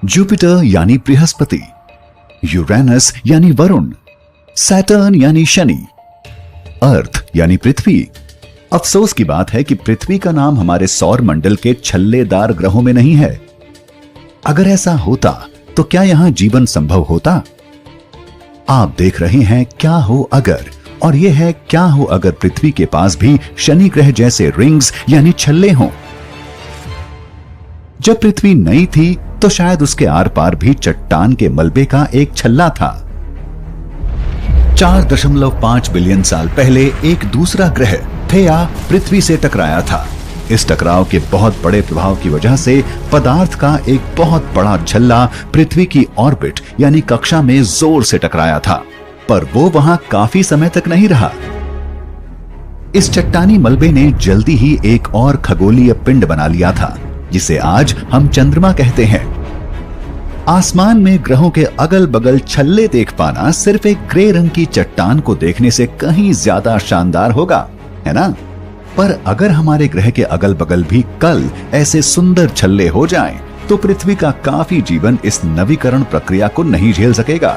Jupiter यानी Brihaspati, Uranus यानी Varun, Saturn यानी शनि, अर्थ यानी पृथ्वी। अफसोस की बात है कि पृथ्वी का नाम हमारे सौर मंडल के छल्लेदार ग्रहों में नहीं है। अगर ऐसा होता तो क्या यहां जीवन संभव होता? आप देख रहे हैं क्या हो अगर, और यह है क्या हो अगर पृथ्वी के पास भी शनि ग्रह जैसे रिंग्स यानी छल्ले हों। जब पृथ्वी नई थी तो शायद उसके आर पार भी चट्टान के मलबे का एक छल्ला था। 4.5 बिलियन साल पहले एक दूसरा ग्रह थेया पृथ्वी से टकराया था। इस टकराव के बहुत बड़े प्रभाव की वजह से पदार्थ का एक बहुत बड़ा छल्ला पृथ्वी की ऑर्बिट यानी कक्षा में जोर से टकराया था, पर वो वहां काफी समय तक नहीं रहा। इस चट्टानी मलबे ने जल्दी ही एक और खगोलीय पिंड बना लिया था, जिसे आज हम चंद्रमा कहते हैं। आसमान में ग्रहों के अगल बगल छल्ले देख पाना सिर्फ एक ग्रे रंग की चट्टान को देखने से कहीं ज्यादा शानदार होगा, है ना? पर अगर हमारे ग्रह के अगल बगल भी कल ऐसे सुंदर छल्ले हो जाएं, तो पृथ्वी का काफी जीवन इस नवीकरण प्रक्रिया को नहीं झेल सकेगा।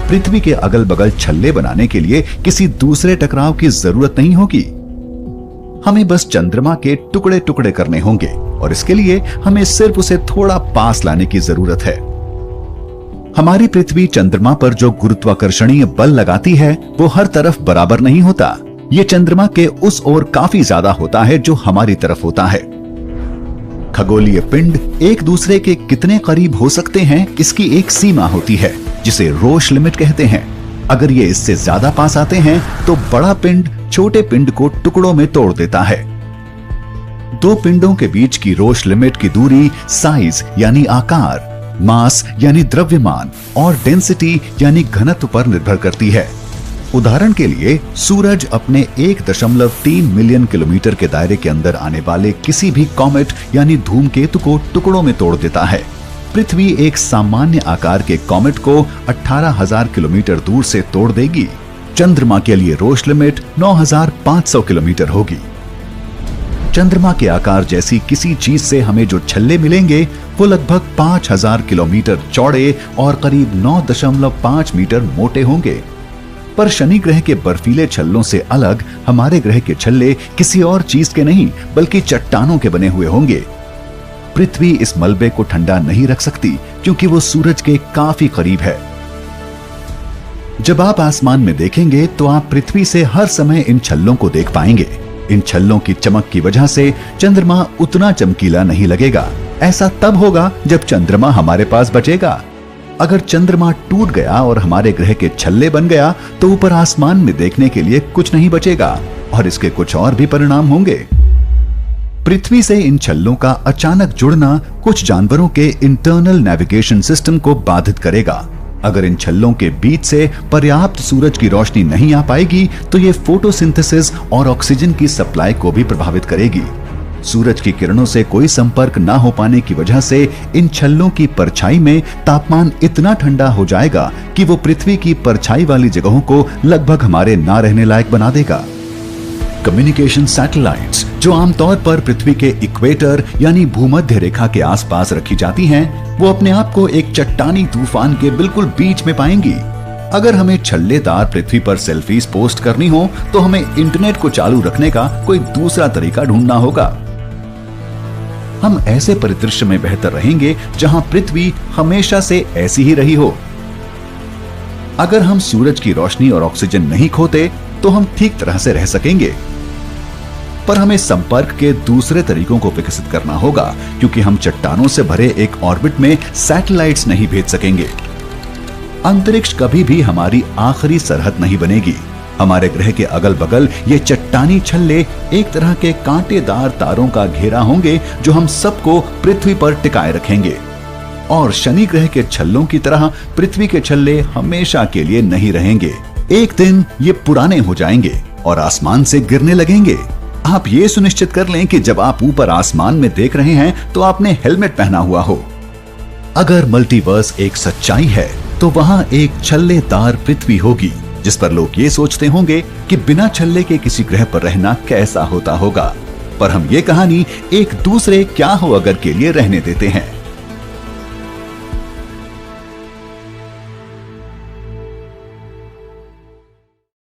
पृथ्वी के अगल बगल छल्ले बनाने के लिए किसी दूसरे टकराव की जरूरत नहीं होगी। हमें बस चंद्रमा के टुकड़े टुकड़े करने होंगे, और इसके लिए हमें सिर्फ उसे थोड़ा पास लाने की जरूरत है। हमारी पृथ्वी चंद्रमा पर जो गुरुत्वाकर्षणीय बल लगाती है वो हर तरफ बराबर नहीं होता। ये चंद्रमा के उस ओर काफी ज्यादा होता है जो हमारी तरफ होता है। खगोलीय पिंड एक दूसरे के कितने करीब हो सकते हैं, इसकी एक सीमा होती है जिसे रोश लिमिट कहते हैं। अगर ये इससे ज्यादा पास आते हैं तो बड़ा पिंड छोटे पिंड को टुकड़ों में तोड़ देता है। दो पिंडों के बीच की रोश लिमिट की दूरी साइज यानी आकार, मास यानी द्रव्यमान और डेंसिटी यानी घनत्व पर निर्भर करती है। उदाहरण के लिए सूरज अपने 1.3 मिलियन किलोमीटर के दायरे के अंदर आने वाले किसी भी कॉमेट यानी धूमकेतु को टुकड़ों में तोड़ देता है। पृथ्वी एक सामान्य आकार के कॉमेट को 18,000 किलोमीटर दूर से तोड़ देगी। चंद्रमा के लिए रोश लिमिट 9,500 किलोमीटर होगी। चंद्रमा के आकार जैसी किसी चीज से हमें जो छल्ले मिलेंगे वो लगभग 5,000 किलोमीटर चौड़े और करीब 9.5 मीटर मोटे होंगे। पर शनि ग्रह के बर्फीले छल्लों से अलग हमारे ग्रह के छल्ले किसी और चीज के नहीं बल्कि चट्टानों के बने हुए होंगे। पृथ्वी इस मलबे को ठंडा नहीं रख सकती क्योंकि वो सूरज के काफी करीब है। जब आप आसमान में देखेंगे तो आप पृथ्वी से हर समय इन छल्लों को देख पाएंगे। इन छल्लों की चमक की वजह से चंद्रमा उतना चमकीला नहीं लगेगा। ऐसा तब होगा जब चंद्रमा हमारे पास बचेगा। अगर चंद्रमा टूट गया और हमारे ग्रह के छल्ले बन गया तो ऊपर आसमान में देखने के लिए कुछ नहीं बचेगा, और इसके कुछ और भी परिणाम होंगे। पृथ्वी से इन छल्लों का अचानक जुड़ना कुछ जानवरों के इंटरनल नेविगेशन सिस्टम को बाधित करेगा। अगर इन छल्लों के बीच से पर्याप्त सूरज की रोशनी नहीं आ पाएगी तो ये फोटोसिंथेसिस और ऑक्सीजन की सप्लाई को भी प्रभावित करेगी। सूरज की किरणों से कोई संपर्क ना हो पाने की वजह से इन छल्लों की परछाई में तापमान इतना ठंडा हो जाएगा कि वो पृथ्वी की परछाई वाली जगहों को लगभग हमारे ना रहने लायक बना देगा। कम्युनिकेशन सैटेलाइट्स जो आमतौर पर पृथ्वी के इक्वेटर यानी भूमध्य रेखा के आसपास रखी जाती हैं, वो अपने आप को एक चट्टानी तूफान के बिल्कुल बीच में पाएंगी। अगर हमें छल्लेदार पृथ्वी पर सेल्फीज पोस्ट करनी हो तो हमें इंटरनेट को चालू रखने का कोई दूसरा तरीका ढूंढना होगा। हम ऐसे परिदृश्य में बेहतर रहेंगे जहां पृथ्वी हमेशा से ऐसी ही रही हो। अगर हम सूरज की रोशनी और ऑक्सीजन नहीं खोते तो हम ठीक तरह से रह सकेंगे, पर हमें संपर्क के दूसरे तरीकों को विकसित करना होगा क्योंकि हम चट्टानों से भरे एक ऑर्बिट में सैटेलाइट्स नहीं भेज सकेंगे। अंतरिक्ष कभी भी हमारी आखिरी सरहद नहीं बनेगी। हमारे ग्रह के अगल बगल ये चट्टानी छल्ले एक तरह के कांटेदार तारों का घेरा होंगे जो हम सबको पृथ्वी पर टिकाए रखेंगे। और शनि ग्रह के छल्लों की तरह पृथ्वी के छल्ले हमेशा के लिए नहीं रहेंगे। एक दिन ये पुराने हो जाएंगे और आसमान से गिरने लगेंगे। आप ये सुनिश्चित कर लें कि जब आप ऊपर आसमान में देख रहे हैं तो आपने हेलमेट पहना हुआ हो। अगर मल्टीवर्स एक सच्चाई है तो वहां एक छल्लेदार पृथ्वी होगी जिस पर लोग ये सोचते होंगे कि बिना छल्ले के किसी ग्रह पर रहना कैसा होता होगा। पर हम ये कहानी एक दूसरे क्या हो अगर के लिए रहने देते हैं।